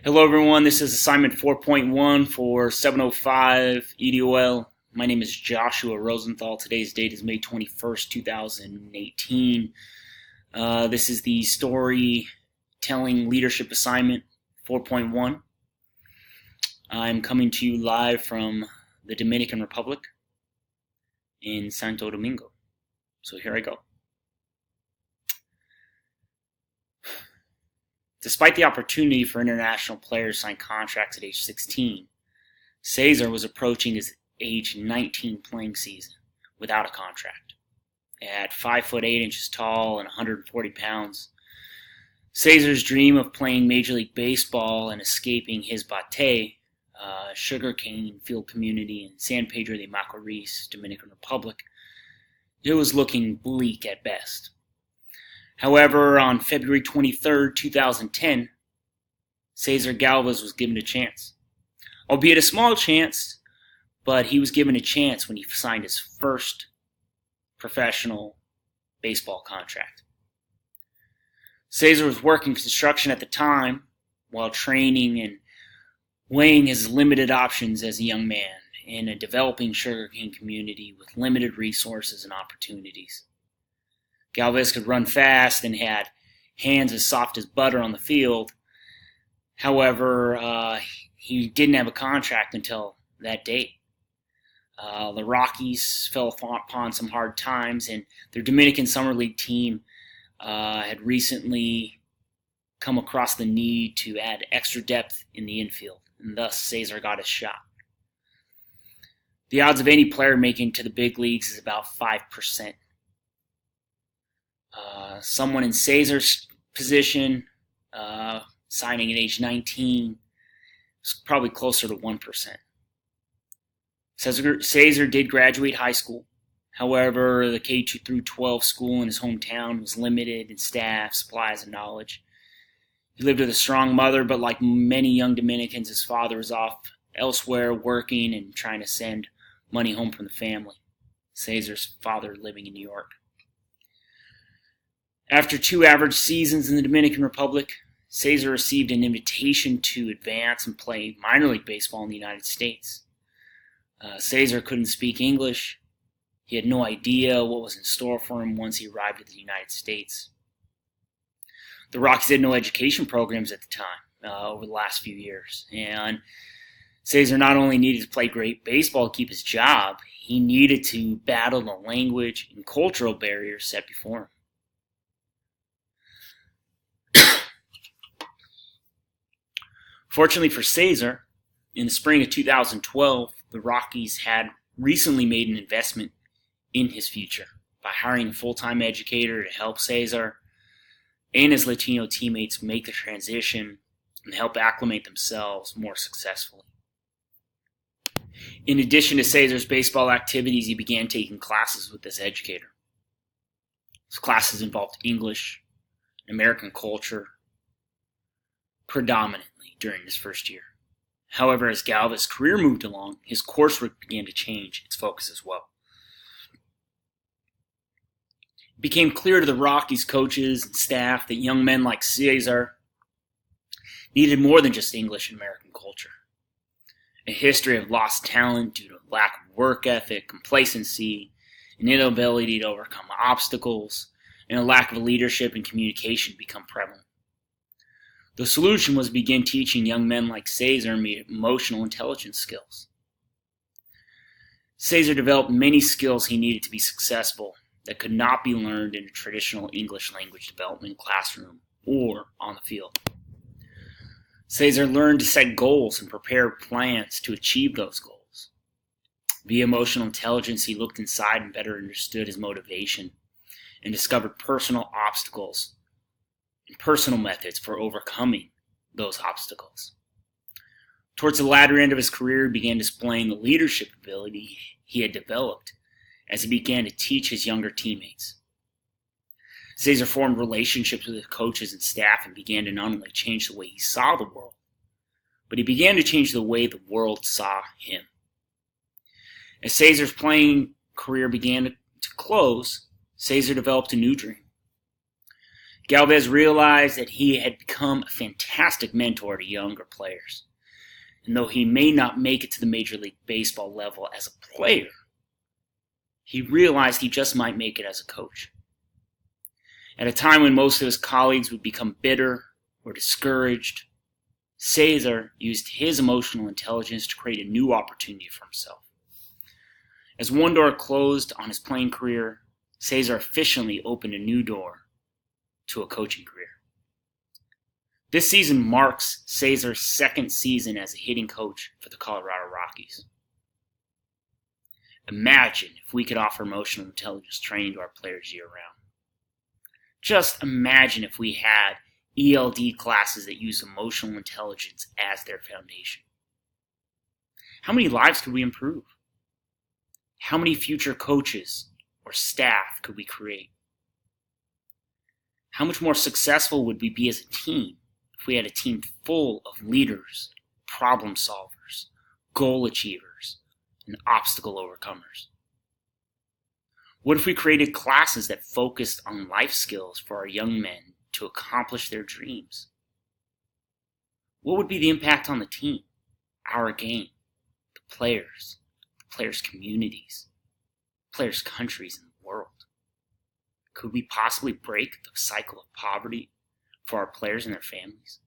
Hello everyone, this is assignment 4.1 for 705 EDOL. My name is Joshua Rosenthal. Today's date is May 21st, 2018. This is the storytelling leadership assignment 4.1. I'm coming to you live from the Dominican Republic in Santo Domingo. So here I go. Despite the opportunity for international players to sign contracts at age 16, Cesar was approaching his age 19 playing season without a contract. At 5 foot 8 inches tall and 140 pounds, Cesar's dream of playing Major League Baseball and escaping his Bate, sugarcane field community in San Pedro de Macorís, Dominican Republic, it was looking bleak at best. However, on February 23, 2010, Cesar Galvez was given a chance. Albeit a small chance, but he was given a chance when he signed his first professional baseball contract. Cesar was working construction at the time while training and weighing his limited options as a young man in a developing sugarcane community with limited resources and opportunities. Galvez could run fast and had hands as soft as butter on the field. However, he didn't have a contract until that date. The Rockies fell upon some hard times, and their Dominican Summer League team had recently come across the need to add extra depth in the infield, and thus Cesar got his shot. The odds of any player making it to the big leagues is about 5%. Someone in Cesar's position, signing at age 19, is probably closer to 1%. Cesar did graduate high school. However, the K-2 through 12 school in his hometown was limited in staff, supplies, and knowledge. He lived with a strong mother, but like many young Dominicans, his father was off elsewhere working and trying to send money home from the family. Cesar's father living in New York. After 2 average seasons in the Dominican Republic, Cesar received an invitation to advance and play minor league baseball in the United States. Cesar couldn't speak English. He had no idea what was in store for him once he arrived at the United States. The Rockies had no education programs at the time over the last few years, and Cesar not only needed to play great baseball to keep his job, he needed to battle the language and cultural barriers set before him. Fortunately for Cesar, in the spring of 2012, the Rockies had recently made an investment in his future by hiring a full-time educator to help Cesar and his Latino teammates make the transition and help acclimate themselves more successfully. In addition to Cesar's baseball activities, he began taking classes with this educator. His classes involved English, American culture, predominantly during his first year. However, as Galvez's career moved along, his coursework began to change its focus as well. It became clear to the Rockies coaches and staff that young men like Cesar needed more than just English and American culture. A history of lost talent due to lack of work ethic, complacency, an inability to overcome obstacles, and a lack of leadership and communication become prevalent. The solution was to begin teaching young men like Cesar emotional intelligence skills. Cesar developed many skills he needed to be successful that could not be learned in a traditional English language development classroom or on the field. Cesar learned to set goals and prepare plans to achieve those goals. Via emotional intelligence, he looked inside and better understood his motivation and discovered personal obstacles and personal methods for overcoming those obstacles. Towards the latter end of his career, he began displaying the leadership ability he had developed as he began to teach his younger teammates. Cesar formed relationships with his coaches and staff and began to not only change the way he saw the world, but he began to change the way the world saw him. As Cesar's playing career began to close, Cesar developed a new dream. Galvez realized that he had become a fantastic mentor to younger players. And though he may not make it to the Major League Baseball level as a player, he realized he just might make it as a coach. At a time when most of his colleagues would become bitter or discouraged, Cesar used his emotional intelligence to create a new opportunity for himself. As one door closed on his playing career, Cesar efficiently opened a new door to a coaching career. This season marks Cesar's second season as a hitting coach for the Colorado Rockies. Imagine if we could offer emotional intelligence training to our players year-round. Just imagine if we had ELD classes that use emotional intelligence as their foundation. How many lives could we improve? How many future coaches or staff could we create? How much more successful would we be as a team if we had a team full of leaders, problem solvers, goal achievers, and obstacle overcomers? What if we created classes that focused on life skills for our young men to accomplish their dreams? What would be the impact on the team, our game, the players communities, players' countries, and the world? Could we possibly break the cycle of poverty for our players and their families?